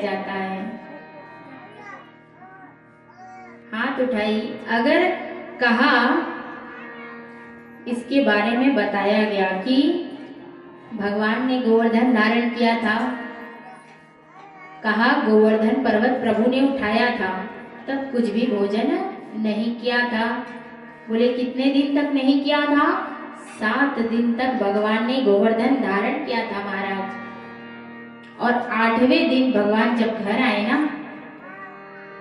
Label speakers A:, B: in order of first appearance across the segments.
A: जाता है। हाथ उठाई। अगर कहा इसके बारे में बताया गया कि भगवान ने गोवर्धन धारण किया था, कहा गोवर्धन पर्वत प्रभु ने उठाया था, तब कुछ भी भोजन नहीं किया था। बोले कितने दिन तक नहीं किया था? 7 दिन तक भगवान ने गोवर्धन धारण किया था महाराज। और 8वें दिन भगवान जब घर आए ना,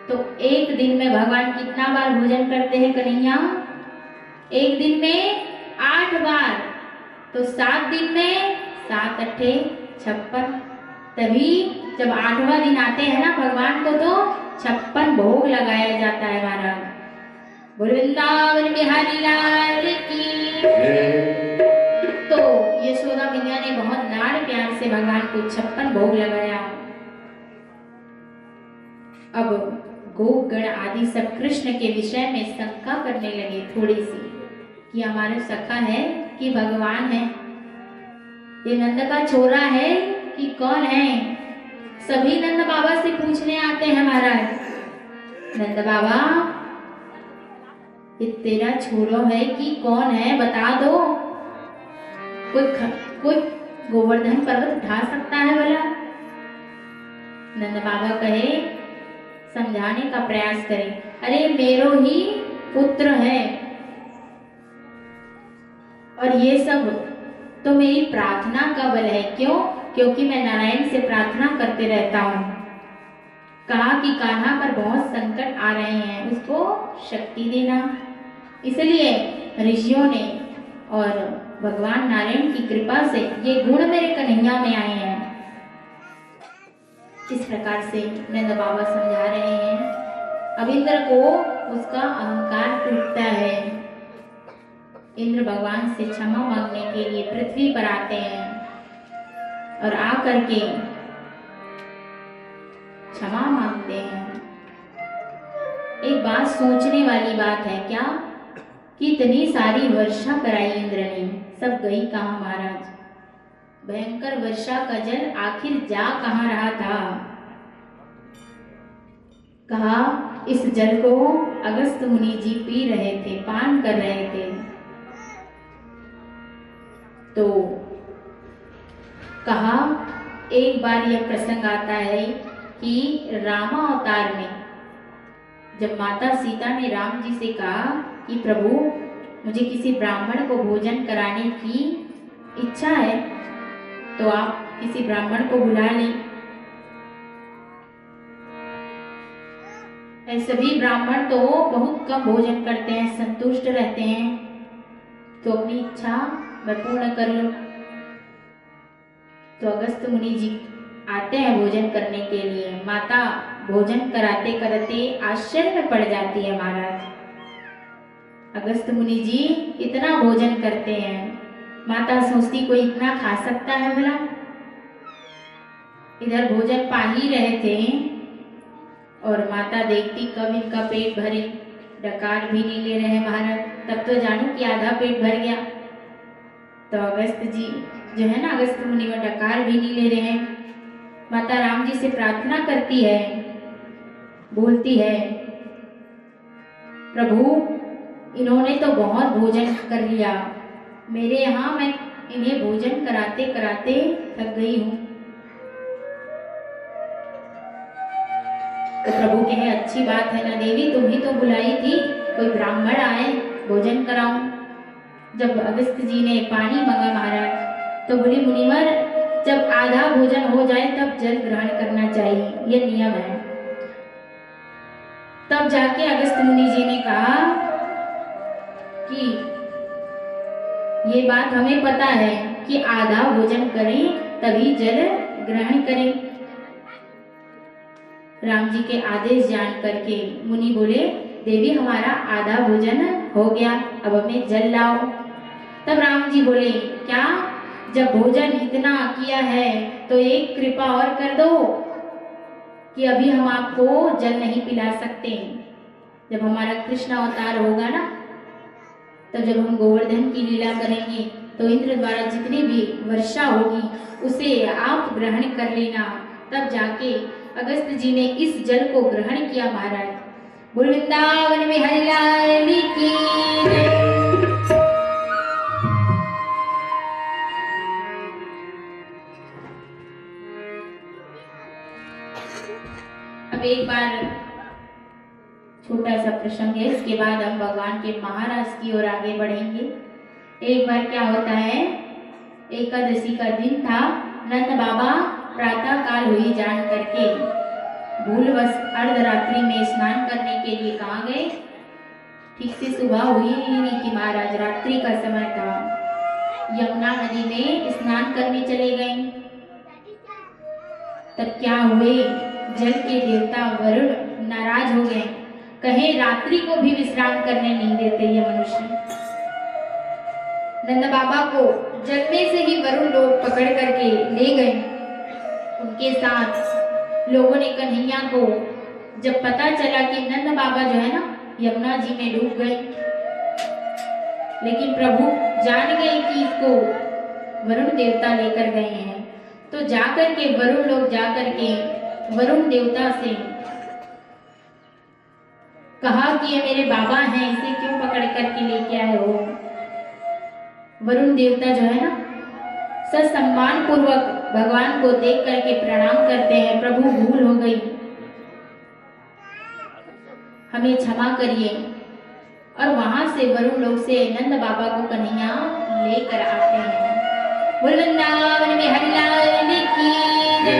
A: तो एक दिन में भगवान कितना बार भोजन करते हैं कन्हैया? एक दिन में 8 बार। तो 7 दिन में 7 अट्ठे 56। तभी जब 8वां दिन आते हैं ना भगवान को, तो 56 भोग लगाया जाता है महाराज। बोल वृंदावन बिहारी लाल की। तो यशोदा मैया ने बहुत लाड प्यार से भगवान को 56 भोग लगाया। अब गोगण आदि सब कृष्ण के विषय में शंका करने लगे थोड़ी सी, कि हमारे सखा है कि भगवान है, ये नंद का छोरा है कि कौन है? सभी नंद बाबा से पूछने आते हैं महाराज, नंद बाबा ये तेरा छोरो है कि कौन है, बता दो। कोई गोवर्धन पर्वत उठा सकता है भला? नंद बाबा कहे, समझाने का प्रयास करें, अरे मेरो ही पुत्र है, और ये सब तो मेरी प्रार्थना का बल है। क्यों? क्योंकि मैं नारायण से प्रार्थना करते रहता हूँ। कहा कि कान्हा पर बहुत संकट आ रहे हैं, उसको शक्ति देना। इसलिए ऋषियों ने और भगवान नारायण की कृपा से ये गुण मेरे कन्हैया में आए हैं। इस प्रकार से नंद बाबा समझा रहे हैं। अब इंद्र को उसका अहंकार टूटता है। इंद्र भगवान से क्षमा मांगने के लिए पृथ्वी पर आते हैं और आकर के क्षमा मांगते हैं। एक बात सोचने वाली बात है क्या, कि इतनी सारी वर्षा कराई इंद्र ने, सब गई कहाँ महाराज? भयंकर वर्षा का जल आखिर जा कहाँ रहा था? कहा इस जल को अगस्त मुनि जी पी रहे थे, पान कर रहे थे। तो कहा एक बार यह प्रसंग आता है कि रामा अवतार में जब माता सीता ने राम जी से कहा कि प्रभु मुझे किसी ब्राह्मण को भोजन कराने की इच्छा है, तो आप किसी ब्राह्मण को बुला लें। सभी ब्राह्मण तो बहुत कम भोजन करते हैं, संतुष्ट रहते हैं, तो अपनी इच्छा मैं पूर्ण कर लूं। तो अगस्त मुनि जी आते हैं भोजन करने के लिए। माता भोजन कराते कराते आश्चर्य में पड़ जाती है महाराज। अगस्त मुनि जी इतना भोजन करते हैं, माता सोचती कोई इतना खा सकता है भला? इधर भोजन पा ही रहे थे और माता देखती कब इनका पेट भरे, डकार भी नहीं ले रहे महाराज। तब तो जानू कि आधा पेट भर गया। तो अगस्त जी जो है ना, अगस्त मुनि में डकार भी नहीं ले रहे हैं। माता राम जी से प्रार्थना करती है, बोलती है प्रभु इन्होंने तो बहुत भोजन कर लिया, मेरे यहाँ मैं इन्हें भोजन कराते कराते थक गई हूँ। तो प्रभु कहे अच्छी बात है ना देवी, तुम ही तो बुलाई थी, कोई ब्राह्मण आए भोजन कराऊं। जब अगस्त जी ने पानी मांगा महाराज, तो बोले मुनिवर जब आधा भोजन हो जाए तब जल ग्रहण करना चाहिए, ये नियम है। तब जाके अगस्त मुनि जी ने कहा कि ये बात हमें पता है कि आधा भोजन करें तभी जल ग्रहण करें। राम जी के आदेश जान करके मुनि बोले देवी हमारा आधा भोजन हो गया, अब हमें जल लाओ। तब राम जी बोले क्या, जब भोजन इतना किया है तो एक कृपा और कर दो कि अभी हम आपको जल नहीं पिला सकते। जब हमारा कृष्ण अवतार होगा ना, तब जब हम गोवर्धन की लीला करेंगे तो इंद्र द्वारा जितनी भी वर्षा होगी उसे आप ग्रहण कर लेना, तब जाके अगस्त जी ने इस जल को ग्रहण किया महाराज। बोल वृंदावन में हरि लाल की जय। अब एक बार छोटा सा प्रसंग है, इसके बाद हम भगवान के महाराज की ओर आगे बढ़ेंगे। एक बार क्या होता है, एकादशी का दिन था। नंद बाबा प्रातः काल हुई जान करके भूलवश अर्धरात्रि में स्नान करने के लिए कहाँ गए। ठीक से सुबह हुई नहीं थी महाराज, रात्रि का समय था। यमुना नदी में स्नान करने चले गए। तब क्या हुए, जल के देवता वरुण नाराज हो गए। कहे रात्रि को भी विश्राम करने नहीं देते ये मनुष्य। नंद बाबा को जल में से ही वरुण लोग पकड़ करके ले गए। उनके साथ लोगों ने कन्हैया को जब पता चला कि नंद बाबा जो है ना यमुना जी में डूब गए, लेकिन प्रभु जान गए कि इसको वरुण देवता लेकर गए हैं, तो जाकर के वरुण लोग जाकर के वरुण देवता से कहा कि ये मेरे बाबा हैं, इसे क्यों पकड़ करके लेके आए हो। वरुण देवता जो है ना सम्मान पूर्वक भगवान को देख करके प्रणाम करते हैं। प्रभु भूल हो गई, हमें क्षमा करिए। और वहां से वरुण लोग से नंद बाबा को कन्हैया लेकर आते हैं। बोल वृंदावन में हरि लाल की जय।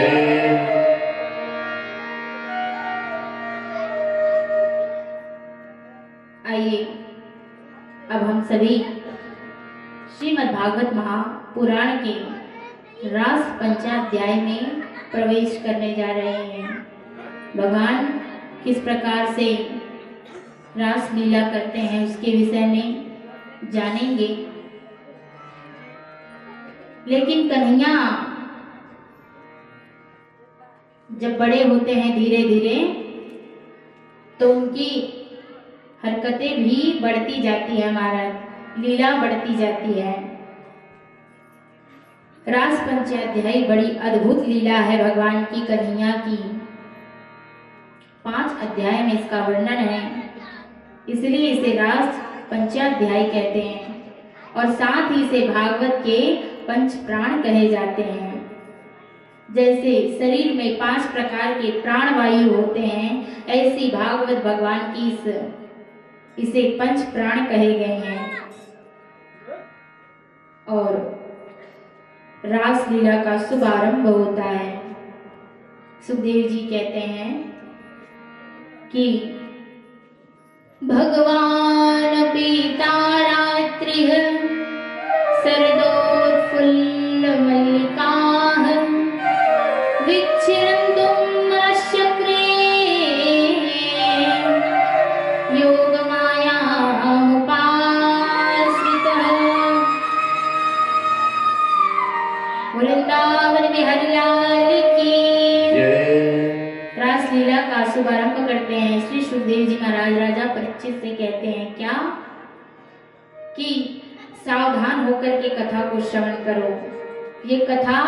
A: आइए अब हम सभी श्रीमद् भागवत महापुराण के रास पंचाध्याय में प्रवेश करने जा रहे हैं। भगवान किस प्रकार से रास लीला करते हैं उसके विषय में जानेंगे। लेकिन कन्हैया जब बड़े होते हैं धीरे धीरे, तो उनकी हरकतें भी बढ़ती जाती है महाराज, लीला बढ़ती जाती है। रास पंचाध्याय बड़ी अद्भुत लीला है भगवान की, कन्हैया की। 5 अध्याय में इसका वर्णन है, इसलिए इसे रास पंचाध्याय कहते हैं। और साथ ही से भागवत के 5 प्राण कहे जाते हैं। जैसे शरीर में 5 प्रकार के प्राण वायु होते हैं, ऐसी भागवत भगवान की इसे 5 प्राण कहे गए हैं। और रास लीला का शुभारंभ होता है। सुखदेव जी कहते हैं कि भगवान पीता रात्रि शरदोत्फुल्ल मल्लिकाः विच्छिरन्तुम् अशक्रे योगमाया वृंदावन में हरि लाल की रास लीला का शुभारंभ करते हैं। श्री सुखदेव जी महाराज राजा परीक्षित से कहते हैं क्या कि सावधान होकर के कथा को श्रवण करो। ये कथा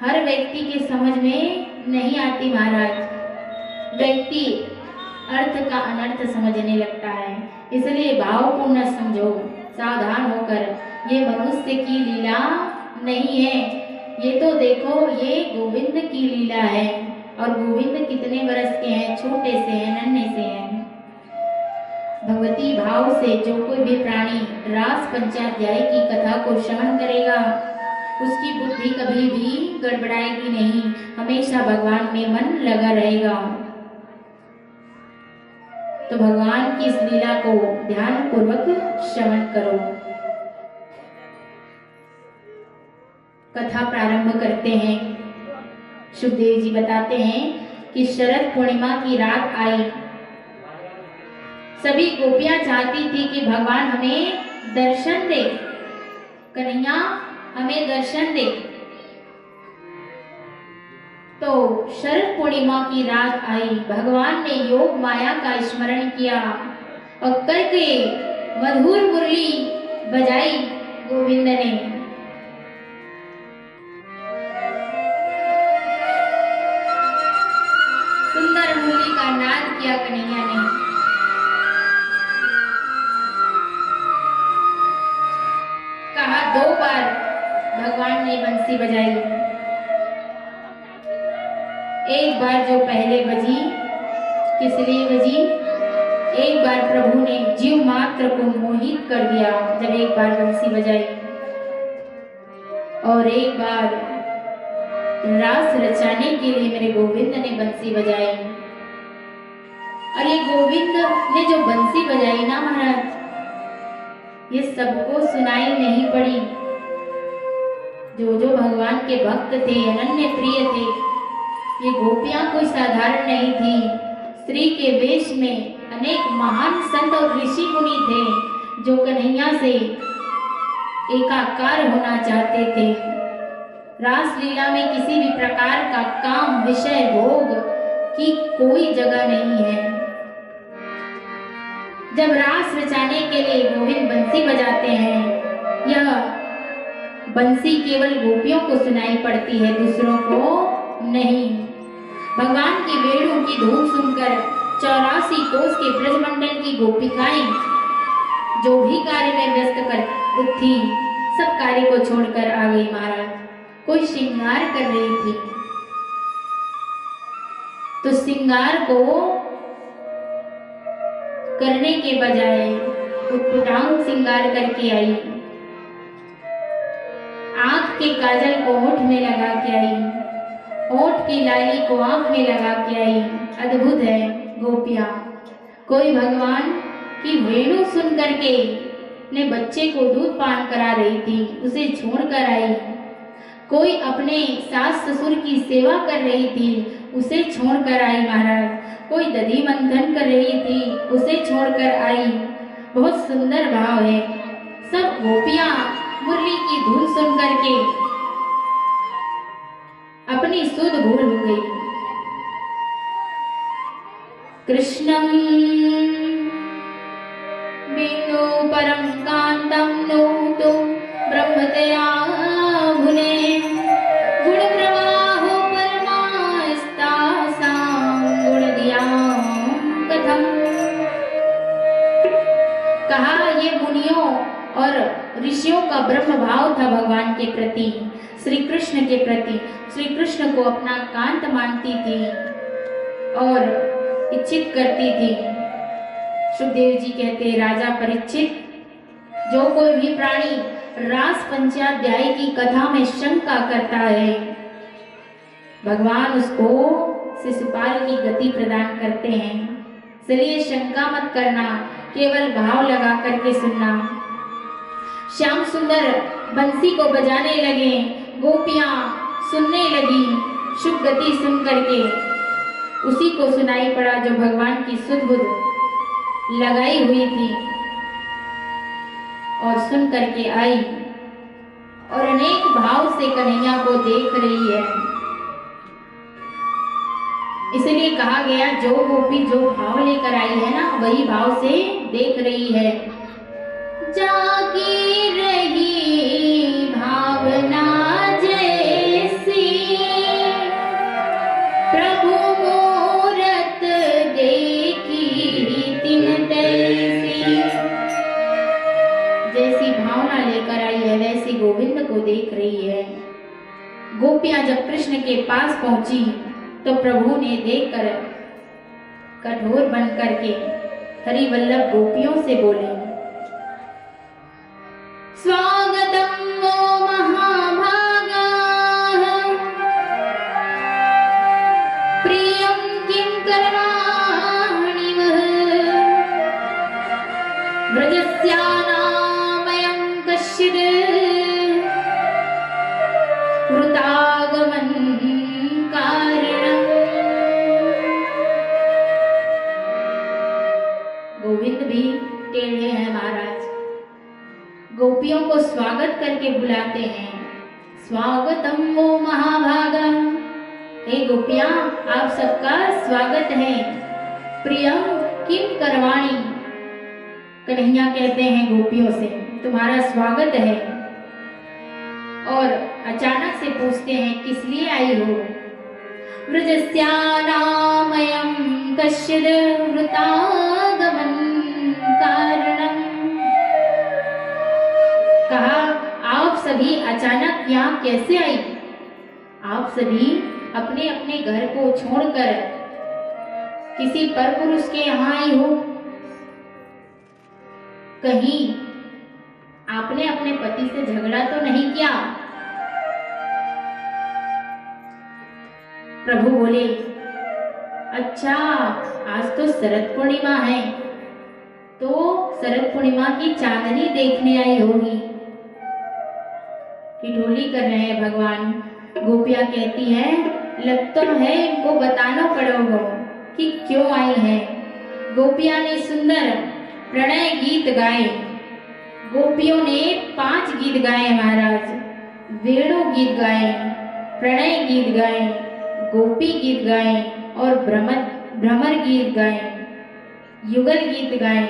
A: हर व्यक्ति के समझ में नहीं आती महाराज। व्यक्ति अर्थ का अनर्थ समझने लगता है, इसलिए भावपूर्ण समझो, सावधान होकर। ये मनुष्य की लीला नहीं है, ये तो देखो ये गोविंद की लीला है। और गोविंद कितने वर्ष के हैं, छोटे से हैं, नन्हे से हैं। भगवती भाव से जो कोई भी प्राणी रास पंचाध्याय की कथा को श्रवण करेगा, उसकी बुद्धि कभी भी गड़बड़ाएगी नहीं, हमेशा भगवान में मन लगा रहेगा। तो भगवान की इस लीला को ध्यान पूर्वक श्रवण करो। कथा प्रारंभ करते हैं। सुखदेव जी बताते हैं कि शरद पूर्णिमा की रात आई। सभी गोपियां चाहती थी कि भगवान हमें दर्शन दे, कन्हैया हमें दर्शन दे। तो शरद पूर्णिमा की रात आई, भगवान ने योग माया का स्मरण किया और करके मधुर मुरली बजाई गोविंद ने। सुंदर मुरली का नाद किया कन्हैया ने। कहा 2 बार भगवान ने बंसी बजाई। एक बार जो पहले बजी, किस लिए बजी? एक बार प्रभु ने जीव मात्र को मोहित कर दिया जब एक बार बंसी बजाई, और एक बार रास रचाने के लिए मेरे गोविंद ने बंसी बजाई। और ये गोविंद ने जो बंसी बजाई ना महाराज, ये सबको सुनाई नहीं पड़ी। जो जो भगवान के भक्त थे, अनन्य प्रिय थे, ये गोपियां कोई साधारण नहीं थी। स्त्री के वेश में अनेक महान संत और ऋषि मुनि थे जो कन्हैया से एकाकार होना चाहते थे। रास लीला में किसी भी प्रकार का काम, विषय, भोग की कोई जगह नहीं है। जब रास रचाने के लिए गोविंद बंसी बजाते हैं, यह बंसी केवल गोपियों को सुनाई पड़ती है, दूसरों को नहीं। भगवान की वेणु की धूम सुनकर 84 कोस के ब्रजमंडल की गोपिकाएं जो भी कार्य में व्यस्त थी, सब कार्य को छोड़कर आ गई महाराज। कोई श्रृंगार कर रही थी, तो श्रृंगार को करने के बजाय उटपुटांग श्रृंगार करके आई। आंख के काजल को होठ में लगा के आई, होठ की लाली को आंख में लगा के आई। अद्भुत है गोपियां। कोई भगवान की वेणु सुन करके ने बच्चे को दूध पान करा रही थी, उसे छोड़कर आई। कोई अपने सास ससुर की सेवा कर रही थी, उसे छोड़कर आई महाराज। कोई दधी मंथन कर रही थी, उसे छोड़कर आई। बहुत सुंदर भाव है। सब गोपियां मुरली की धुन सुन करके अपनी सुध भूल हो गई। कृष्णं बिनु परम कांतं नोतु ब्रह्मतया भुने गुण प्रवाहो परमास्तासां गुण दियां कथम। कहा ये मुनियों और ऋषियों का ब्रह्म भाव था भगवान के प्रति, श्री कृष्ण के प्रति। श्री कृष्ण को अपना कांत मानती थी और इच्छित करती थी। सुखदेव जी कहते, राजा परीक्षित, जो कोई भी प्राणी रास पंचाध्याय की कथा में शंका करता है, भगवान उसको शिशुपाल की गति प्रदान करते हैं। इसलिए शंका मत करना, केवल भाव लगा करके सुनना। श्याम सुंदर बंसी को बजाने लगे, गोपियां सुनने लगी। शुभ गति सुन करके उसी को सुनाई पड़ा जो भगवान की सुध बुध लगाई हुई थी, और सुन करके आई और अनेक भाव से कन्हैया को देख रही है। इसलिए कहा गया, जो गोपी जो भाव लेकर आई है ना, वही भाव से देख रही है। जागी रही भावना जैसी, प्रभु मूरत देखी तिन तैसी। जैसी भावना लेकर आई है, वैसी गोविंद को देख रही है। गोपियां जब कृष्ण के पास पहुंची तो प्रभु ने देखकर कठोर बन करके हरिवल्लभ गोपियों से बोले, स्वागतम वो महाभागा, प्रियम किं करवाणि वः, व्रजस्यानामयं कश्चिद् वृतागमन कारणम्। गोविंद भी टेढ़े हैं महाराज, गोपियों को स्वागत करके बुलाते हैं। स्वागतम वो महाभागा, हे गोपियां, आप सबका स्वागत है। प्रियम किम करवाणी, कन्हैया कहते हैं गोपियों से, तुम्हारा स्वागत है। और अचानक से पूछते हैं, किस लिए आई हो? व्रजस्यानामयं कश्चिद वृतागमन कारणम। कहा आप सभी अचानक यहाँ कैसे आई? आप सभी अपने अपने घर को छोड़कर किसी परपुरुष के यहाँ आई हो? कहीं आपने अपने पति से झगड़ा तो नहीं किया? प्रभु बोले, अच्छा आज तो शरद पूर्णिमा है, तो शरद पूर्णिमा की चांदनी देखने आई होगी। ठिठोली कर रहे हैं भगवान। गोपियां कहती हैं, लगता है इनको बताना पड़ेगा कि क्यों आई हैं। गोपियां ने सुंदर प्रणय गीत गाए। गोपियों ने 5 गीत गाए महाराज। वेणु गीत गाए, प्रणय गीत गाए, गोपी गीत गाए और भ्रमर गीत गाए, युगल गीत गाए।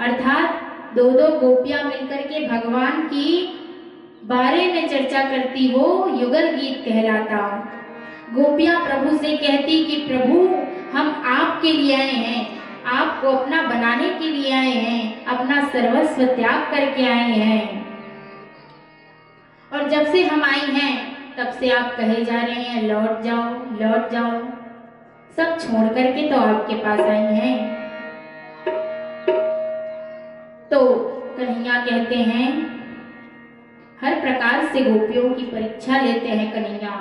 A: अर्थात 2-2 गोपियां मिलकर के भगवान की बारे में चर्चा करती हो, युगल गीत कहलाता। गोपियां प्रभु से कहती कि प्रभु हम आपके लिए आए हैं, आपको अपना बनाने के लिए आए हैं, अपना सर्वस्व त्याग करके आए हैं। और जब से हम आई हैं तब से आप कहे जा रहे हैं लौट जाओ लौट जाओ। सब छोड़ करके तो आपके पास आई हैं। तो कन्हैया कहते हैं, हर प्रकार से गोपियों की परीक्षा लेते हैं कन्हैया,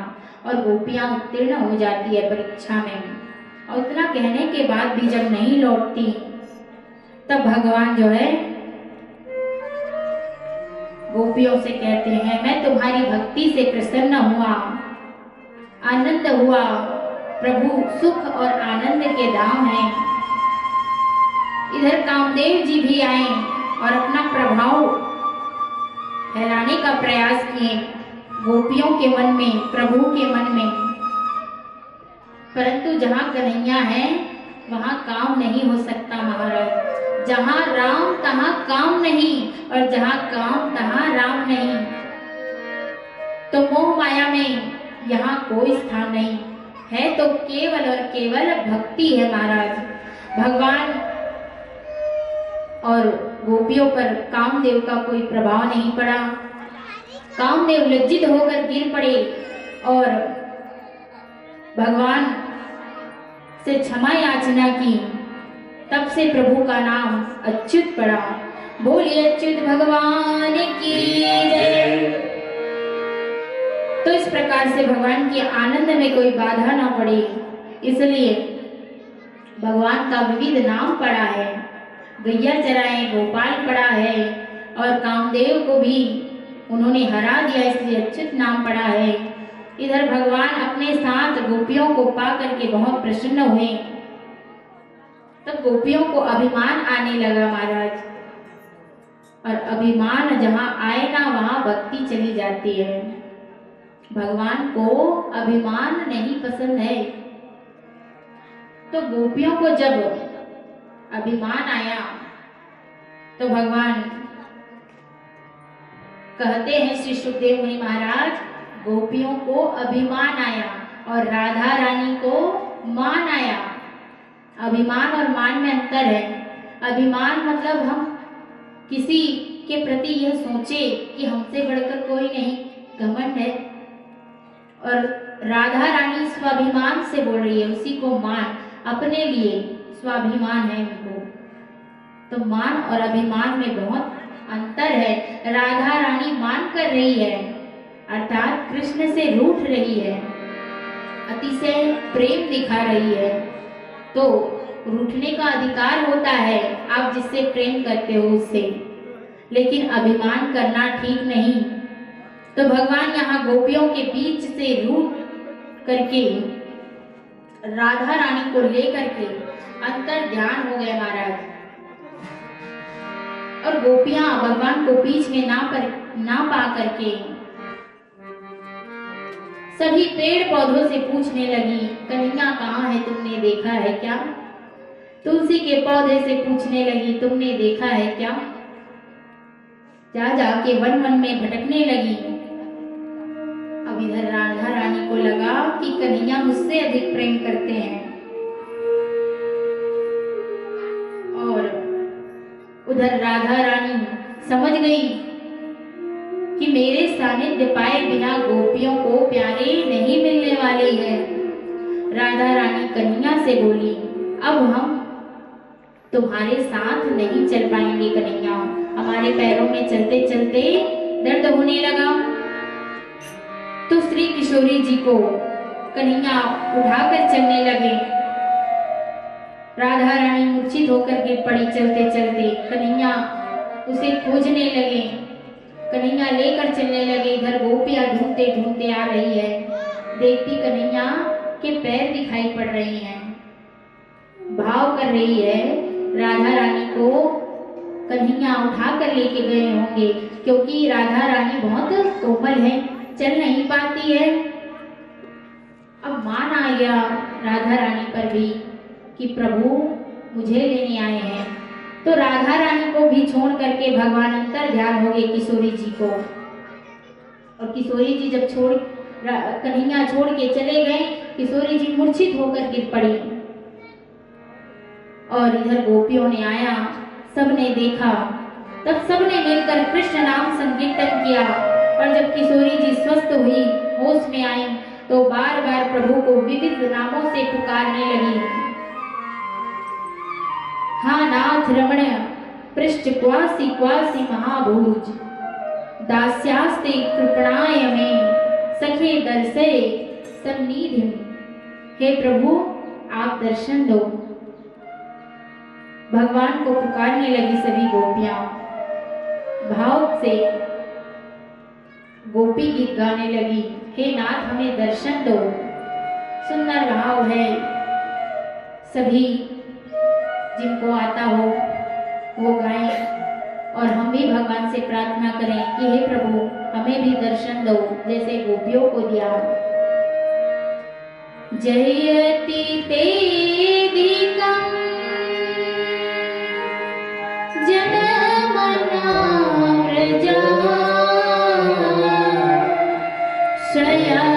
A: और गोपियां उत्तीर्ण हो जाती है परीक्षा में। और इतना कहने के बाद भी जब नहीं लौटती, तब भगवान जो है गोपियों से कहते हैं, मैं तुम्हारी भक्ति से प्रसन्न हुआ, आनंद हुआ। प्रभु सुख और आनंद के धाम हैं। इधर कामदेव जी भी आए और अपना प्रभाव फैलाने का प्रयास किए गोपियों के मन में, प्रभु के मन में। परंतु जहाँ कन्हैया है वहाँ काम नहीं हो सकता महाराज। जहाँ राम तहाँ काम नहीं, और जहाँ काम तहाँ राम नहीं। तो मोह माया में यहाँ कोई स्थान नहीं है, तो केवल और केवल भक्ति है महाराज। भगवान और गोपियों पर कामदेव का कोई प्रभाव नहीं पड़ा। कामदेव लज्जित होकर गिर पड़े और भगवान से क्षमा याचना की। तब से प्रभु का नाम अच्युत पड़ा। बोलिए अच्युत भगवान की जय। तो इस प्रकार से भगवान के आनंद में कोई बाधा ना पड़े, इसलिए भगवान का विविध नाम पड़ा है। गैया चराए गोपाल पड़ा है, और कामदेव को भी उन्होंने हरा दिया, इसलिए अच्युत नाम पड़ा है। इधर भगवान अपने साथ गोपियों को पा करके बहुत प्रसन्न हुए। तब गोपियों को अभिमान आने लगा महाराज, और अभिमान जहाँ आए ना वहाँ भक्ति चली जाती है। भगवान को अभिमान नहीं पसंद है। तो गोपियों को जब अभिमान आया तो भगवान कहते हैं, श्री सुखदेव मुनि महाराज, गोपियों को अभिमान आया और राधा रानी को मान आया। अभिमान और मान में अंतर है। अभिमान मतलब हम किसी के प्रति यह सोचे कि हमसे बढ़कर कोई नहीं, घमंड है। और राधा रानी स्वाभिमान से बोल रही है, उसी को मान, अपने लिए स्वाभिमान है उनको। तो मान और अभिमान में बहुत अंतर है। राधा रानी मान कर रही है, अर्थात कृष्ण से रूठ रही है, अतिशय प्रेम दिखा रही है। तो रूठने का अधिकार होता है आप जिससे प्रेम करते हो उससे, लेकिन अभिमान करना ठीक नहीं। तो भगवान यहाँ गोपियों के बीच से रूठ करके राधा रानी को लेकर के अंतर ध्यान हो गए महाराज। और गोपियां भगवान को बीच में ना पा करके सभी पेड़ पौधों से पूछने लगी, कन्हैया कहाँ है, तुमने देखा है क्या? तुलसी के पौधे से पूछने लगी, तुमने देखा है क्या? जा जाके वन वन में भटकने लगी। अब इधर राधा रानी को लगा कि कन्हैया मुझसे अधिक प्रेम करते हैं, उधर राधा रानी समझ गई कि मेरे सानिध्य पाए बिना गोपियों को प्यारे नहीं मिलने वाले हैं। राधा रानी कन्हैया से बोली, अब हम तुम्हारे साथ नहीं चल पाएंगे कन्हैया, हमारे पैरों में चलते चलते दर्द होने लगा। तो श्री किशोरी जी को कन्हैया उठाकर चलने लगे। राधा रानी मूर्छित होकर गिर पड़ी चलते चलते। कन्हैया उसे खोजने लगे, कन्हैया लेकर चलने लगे। इधर गोपियां ढूंढते ढूंढते आ रही है, देखती कन्हैया के पैर दिखाई पड़ रहे हैं, भाव कर रही है। राधा रानी को कन्हैया उठा कर लेके गए होंगे, क्योंकि राधा रानी बहुत कोमल है, चल नहीं पाती है। अब मान आ गया राधा रानी पर भी कि प्रभु मुझे लेने आए हैं। तो राधा रानी को भी छोड़ करके भगवान अंतर ध्यान हो गए किशोरी जी को। और किशोरी जी जब कन्हैया छोड़ के चले गए, किशोरी जी मूर्छित होकर गिर पड़ी। और इधर गोपियों ने आया, सबने देखा, तब सबने मिलकर कृष्ण नाम संकीर्तन किया। और जब किशोरी जी स्वस्थ हुई, होश में आई, तो बार बार प्रभु को विविध नामों से पुकारने लगी। हा नाथ रमण पृष्ठ क्वासी क्वासी महाभूज, दास्यास्ते कृपणाय में सखे दर्शे सन्निधिम। हे प्रभु आप दर्शन दो। भगवान को पुकारने लगी सभी गोपियां, भाव से गोपी गीत गाने लगी। हे नाथ हमें दर्शन दो। सुंदर भाव है। सभी जिनको आता हो वो गाएं, और हम भी भगवान से प्रार्थना करें कि हे प्रभु हमें भी दर्शन दो जैसे गोपियों को दिया। जयति तेदिकं जनमना व्रजा शया